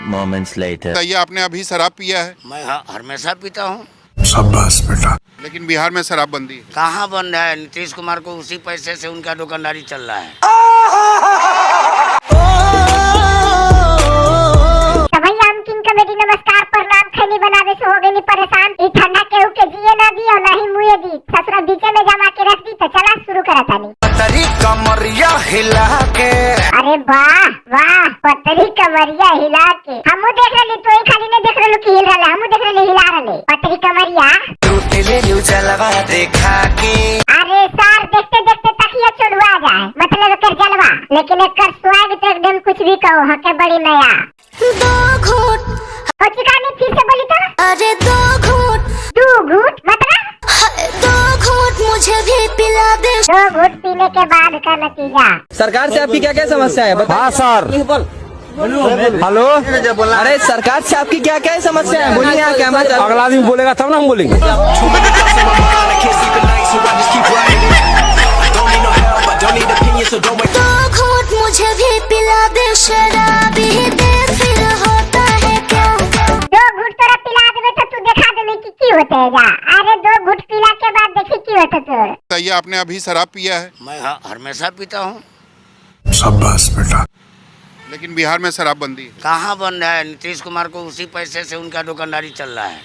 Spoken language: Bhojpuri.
moments later. बताइए, आपने अभी शराब पिया है? मैं हमेशा पीता हूँ। शाबाश बेटा। लेकिन बिहार में शराबबंदी है। कहाँ बंद है? नीतीश कुमार को उसी पैसे से उनका दुकानदारी चल रहा है। कमेटी नमस्कार प्रणाम। खैनी बनावे से हो गई परेशान। ई ठंडा केहू के जिए ना दी और नहीं मुए दी। ससुरा बीचे में जमा के रख दी। तो चला शुरू करा थानी। पतरी कमरिया हिला के। अरे वाह वाह, पतरी कमरिया हिला के। हमू देख रहे तो ही खाली नहीं देख रहे कि हिल रहे, हमू देख रहे हिला रहे। पतरी कमरिया न्यू जलवा देखा के। अरे सर, देखते देखते तकिया चुड़वा जाए, मतलब एकर जलवा। लेकिन एकर स्वाद तो एकदम कुछ भी कहो हके बड़ी नया। दो घूट कोची कहानी फिर से बोली तो? अरे दो घूट मतलब? दो घूट मुझे भी पिला दे। 2 घूट पीने के बाद का नतीजा। सरकार से आपकी क्या क्या समस्या है? हाँ सर। हेलो। अरे सरकार से आपकी क्या क्या समस्या है? बोलिए। यहाँ क्या मतलब? अगला आदमी बोलेगा तब ना हम बोलेंगे। दो घूट मुझे भी पिला दे। शराबी दे फिर होता है क्या? 2 घूट तोरा पिला देवे तो तू देखा देवे की होते है जा। अरे 2 घूट पीला के बाद देखी की होते तोर। बताइए, आपने अभी शराब पिया है? मैं हमेशा पीता हूँ। शाबाश बेटा। लेकिन बिहार में शराबबंदी है। कहाँ बंद है? नीतीश कुमार को उसी पैसे से उनका दुकानदारी चल रहा है।